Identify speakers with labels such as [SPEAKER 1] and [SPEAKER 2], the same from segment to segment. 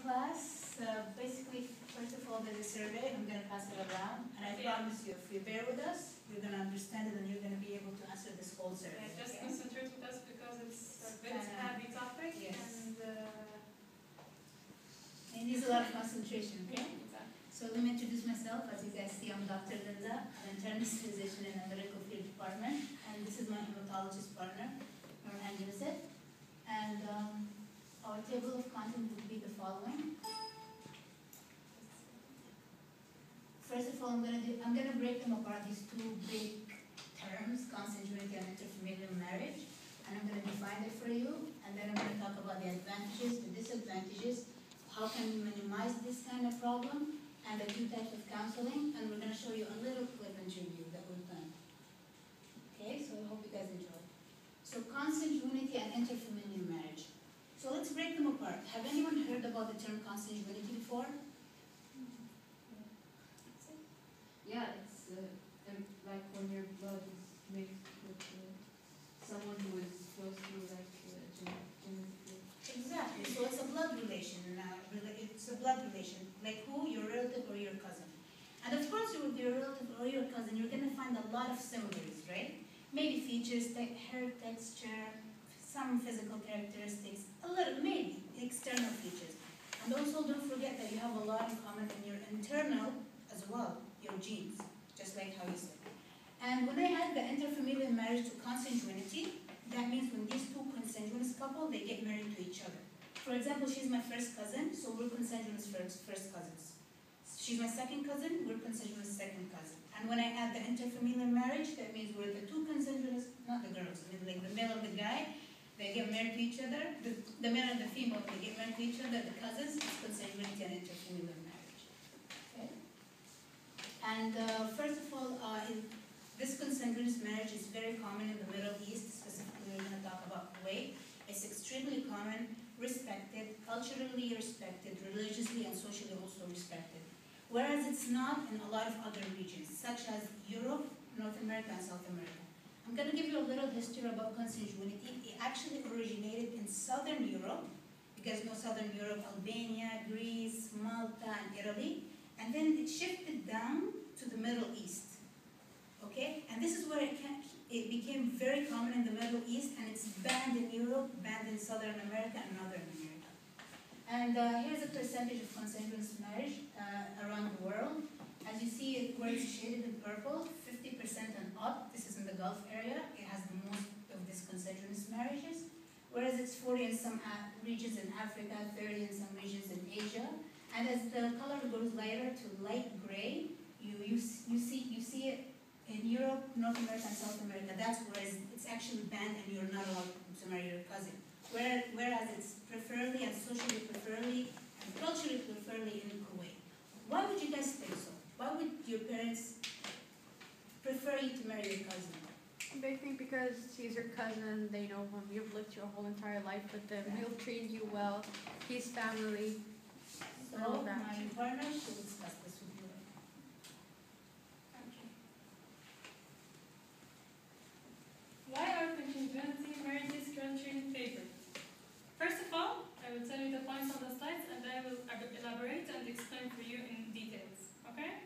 [SPEAKER 1] class. Basically, first of all, there's a survey. I'm going to pass it around. And I promise you, if you bear with us, you're going to understand it and you're going to be able to answer this whole survey.
[SPEAKER 2] Yeah, just
[SPEAKER 1] okay?
[SPEAKER 2] concentrate with us because it's a bit heavy topic.
[SPEAKER 1] Yes.
[SPEAKER 2] And
[SPEAKER 1] it needs a lot of concentration, okay?
[SPEAKER 2] yeah, exactly.
[SPEAKER 1] So let me introduce myself. As you guys see, I'm Dr. Linda, an internist physician in the medical field department. And this is my hematologist partner, Nurhan Yusuf. And our table of content would be the following. First of all, I'm gonna break them apart, these two big terms, consanguinity and interfamilial marriage, and I'm gonna define it for you, and then I'm gonna talk about the advantages, the disadvantages, how can we minimize this kind of problem, and the two types of counseling, and we're gonna show you a little clip interview that we've done. Okay, so I hope you guys enjoy. So consanguinity and interfamilial marriage. So let's break them apart. Have anyone heard about the term consanguinity before?
[SPEAKER 3] Yeah, it's like when your blood is mixed with someone who is close to genetically.
[SPEAKER 1] Exactly. So it's a blood relation. It's a blood relation. Like who? Your relative or your cousin. And of course, with your relative or your cousin, you're going to find a lot of similarities, right? Maybe features, hair texture, some physical characteristics, a little, maybe external features. And also don't forget that you have a lot in common in your internal as well, your genes, just like how you said. And when I add the interfamilial marriage to consanguinity, that means when these two consanguineous couple, they get married to each other. For example, she's my first cousin, so we're consanguineous first cousins. She's my second cousin, we're consanguineous second cousin. And when I add the interfamilial marriage, that means we're the two consanguineous, not the girls, I mean like the male and the guy, they get married to each other. The male and the female, they get married to each other. The cousins, it's consanguinity and interfamilial marriage. Okay? And first of all, this consanguineous marriage is very common in the Middle East. Specifically, we're going to talk about Kuwait. It's extremely common, respected, culturally respected, religiously and socially also respected. Whereas it's not in a lot of other regions, such as Europe, North America, and South America. I'm going to give you a little history about consanguinity. It actually originated in Southern Europe. You guys know Southern Europe, Albania, Greece, Malta, and Italy. And then it shifted down to the Middle East. Okay? And this is where it became very common in the Middle East, and it's banned in Europe, banned in Southern America, and Northern America. And here's a percentage of consanguineous marriage around the world. As you see, where it's shaded in purple, 50% and up. This is in the Gulf area. It has the most of these consanguineous marriages. Whereas it's 40 in some regions in Africa, 30 in some regions in Asia. And as the color goes lighter to light gray, you see it in Europe, North America, and South America. That's where it's actually banned and you're not allowed to marry your cousin. Whereas it's preferably and socially preferably and culturally preferably in Kuwait. Why would you guys think so? Why would your parents prefer you to marry your cousin?
[SPEAKER 4] They think because he's your cousin, they know him, you've lived your whole entire life with them, he'll treat you well, he's family.
[SPEAKER 1] So
[SPEAKER 4] all that.
[SPEAKER 1] my partner should discuss this with you.
[SPEAKER 2] Okay. Why are consanguinity marriages culturally favored? First of all, I will tell you the points on the slides and I will elaborate and explain for you in details. Okay?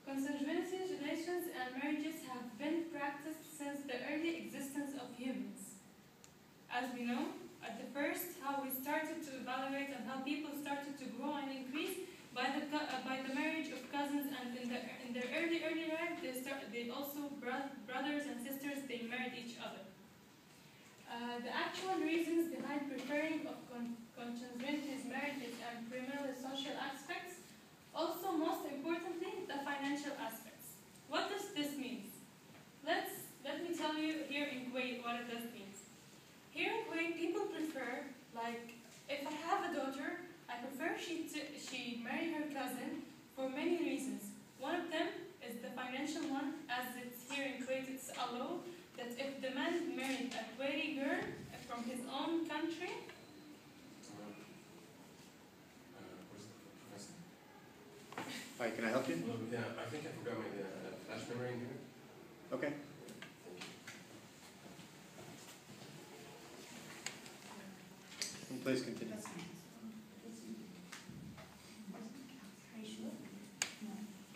[SPEAKER 2] Consanguinity relations and marriages have been practiced since the early existence of humans. As we know, at the first, how we started to evaluate and how people started to grow and increase by the marriage of cousins, and in their early life, they also brothers and sisters, they married each other. The actual reasons behind preferring of consanguinity marriages and primarily social aspects. Also, most importantly, the financial aspects. What does this mean? Let me tell you here in Kuwait what it does mean. Here in Kuwait, people prefer, like, if I have a daughter, I prefer she marry her cousin for many reasons. One of them is the financial one, as it's here in Kuwait, it's a law that if the man married a Kuwaiti girl from his own country,
[SPEAKER 5] Hi, can I help you?
[SPEAKER 6] Yeah, I think I forgot my flash memory in here.
[SPEAKER 5] Okay. Please continue.
[SPEAKER 1] That's nice.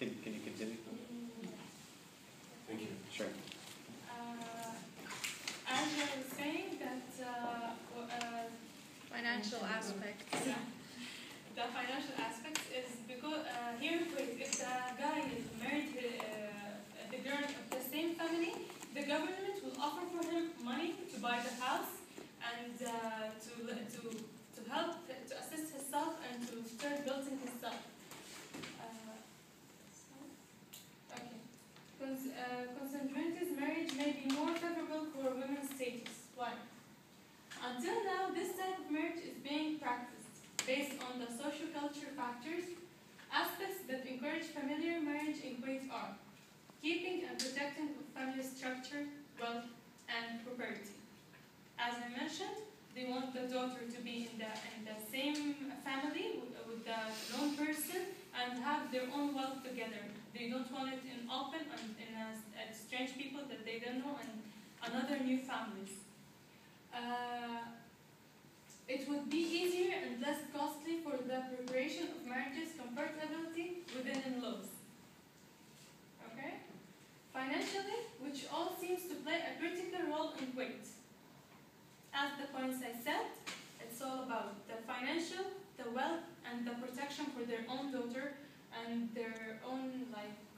[SPEAKER 5] Can you continue?
[SPEAKER 6] Thank you.
[SPEAKER 5] Sure.
[SPEAKER 2] As I was saying that
[SPEAKER 4] Financial aspect.
[SPEAKER 2] the financial aspect is because here in Kuwait, if the guy is married the girl of the same family, the government will offer for him money to buy the house and to help to assist himself and to start building himself. Okay. Consanguinity's marriage may be more favorable for women's status. Why? Until now, this type of marriage is being practiced based on the social culture factors. Aspects that encourage familiar marriage in Kuwait are keeping and protecting of family structure, wealth, and property. As I mentioned, they want the daughter to be in the same family with the known person and have their own wealth together. They don't want it in open and in strange people that they don't know and another new families. It would be easier and less costly for the preparation of marriages comfortability within in-laws. Okay? Financially, which all seems to play a critical role in Kuwait. As the points I said, it's all about the financial, the wealth, and the protection for their own daughter and their own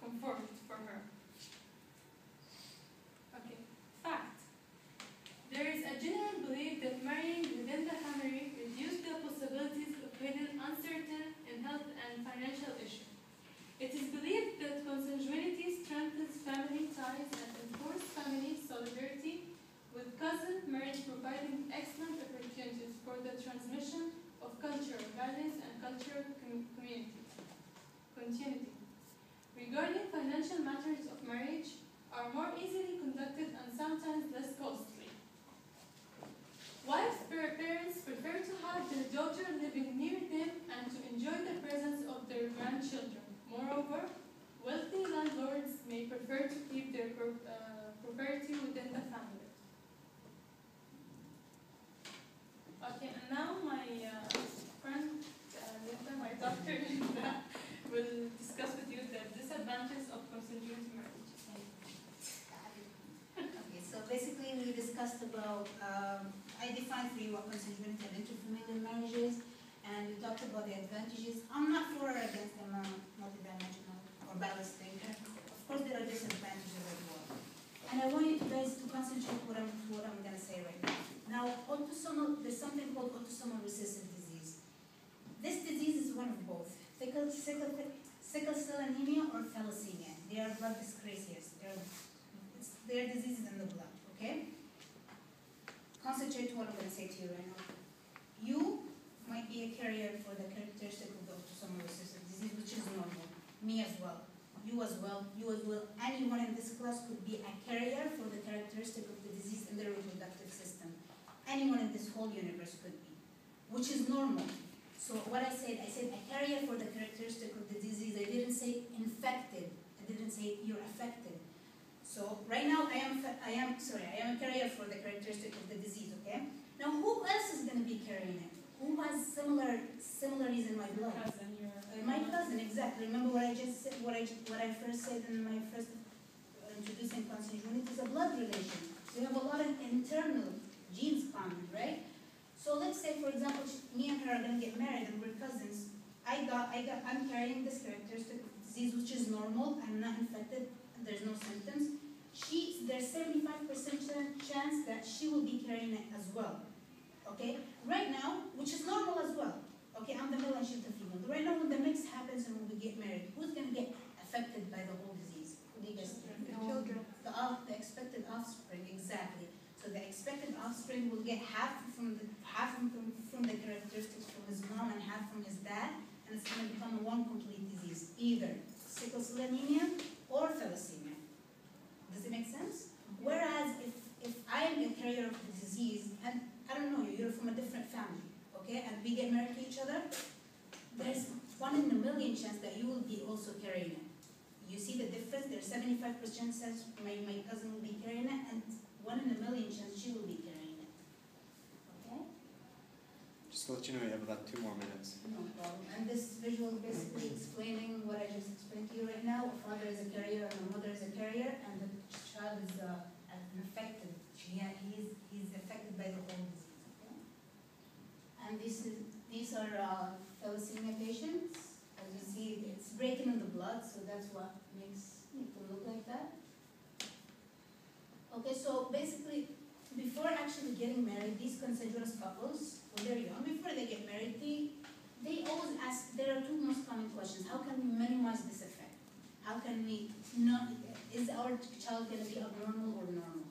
[SPEAKER 2] comfort for her. Okay, fact. There is a general belief that marrying within the family reduces the possibilities of hidden uncertain in health and financial issues. It is believed that consanguinity strengthens family ties and enforces family solidarity, with cousin marriage providing excellent opportunities for the transmission of cultural values and cultural continuity. Regarding financial matters of marriage are more easily conducted and sometimes less costly. Wives' parents prefer to have their daughter living near them and to enjoy the presence of their grandchildren. Moreover, wealthy landlords may prefer to keep their property within the family. Okay, and now my friend Linda, my doctor Linda, will discuss with you the disadvantages of consanguinity marriage.
[SPEAKER 1] Okay, so basically we discussed about, I defined for you what consanguinity and interfamilial marriage is, and we talked about the advantages. I'm not for or against them multidimensional or ballistic. Of course there are disadvantages as well. And I want you guys to concentrate what I'm going to say right now. Now, there's something called autosomal recessive disease. This disease is one of both, sickle cell anemia or thalassemia. They are blood dyscrasias. They are diseases in the blood, okay? Concentrate on what I'm going to say to you right now. You might be a carrier for the characteristic of the autosomal recessive disease, which is normal. Me as well. You as well. You as well. Anyone in this class could be a carrier for the characteristic of the disease in the reproductive system. Anyone in this whole universe could be, which is normal. So what I said a carrier for the characteristic of the disease. I didn't say infected. I didn't say you're affected. So right now I am a carrier for the characteristic of the disease. Okay. Now who else is going to be carrying it? Who has similarities in my blood? My cousin, exactly. Remember what I just said? What I first said in my first introducing consanguinity is a blood relation. We have a lot of internal genes common, right? So let's say, for example, me and her are going to get married and we're cousins. I'm carrying this characteristic of disease, which is normal. I'm not infected. There's no symptoms. There's 75% chance that she will be carrying it as well. Okay? Right now, which is normal as well. Okay, I'm the male and she's the female. Right now, when the mix happens and when we get married, who's going to get affected by the whole disease? Who do you guys think?
[SPEAKER 4] The children.
[SPEAKER 1] The expected offspring, exactly. So the expected offspring will get half from the characteristics from his mom and half from his dad, and it's going to become one complete disease, either sickle cell anemia or thalassemia. Does it make sense? Whereas if I am a carrier of the disease, and I don't know you, you're from a different family, okay, and we get married to each other, there's 1 in a million chance that you will be also carrying it. You see the difference? There's 75% chance my cousin will be carrying it, and 1 in a million chance she will be carrying it. Okay?
[SPEAKER 5] Just to let you know, you have about 2 more minutes.
[SPEAKER 1] No problem. And this visual is basically explaining what I just explained to you right now. is a carrier and the mother is a carrier, and the child is affected. He's affected by the whole disease. Okay? And these are thalassemia patients. As you see, it's breaking in the blood, so that's what makes it look like that. Okay, so basically, before actually getting married, these consanguineous couples, when they're young, before they get married, they always ask, there are two most common questions. How can we minimize this effect? How can we not, is our child going to be abnormal or normal?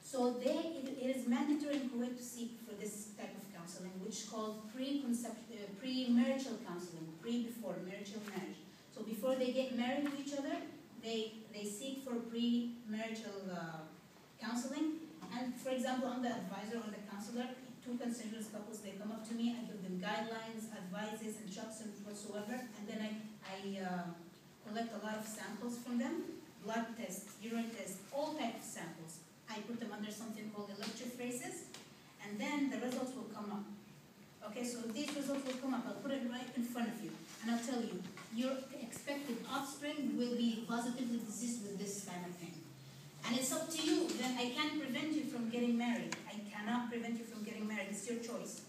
[SPEAKER 1] So it is mandatory in Kuwait to seek for this type of counseling, which is called pre-marital counseling, before marital marriage. So before they get married to each other, they seek for pre-marital counseling. And for example, I'm the advisor or the counselor. Two consanguineous couples, they come up to me, I give them guidelines, advices, instructions whatsoever, and then I collect a lot of samples from them, blood tests, urine tests, all types of samples. I put them under something called electrophoresis, and then the results will come up. Okay, so these results will come up. I'll put it right in front of you, and I'll tell you, your expected offspring will be positively diseased with this kind of thing. And it's up to you. Then I can't prevent you from getting married. I cannot prevent you from getting married. It's your choice.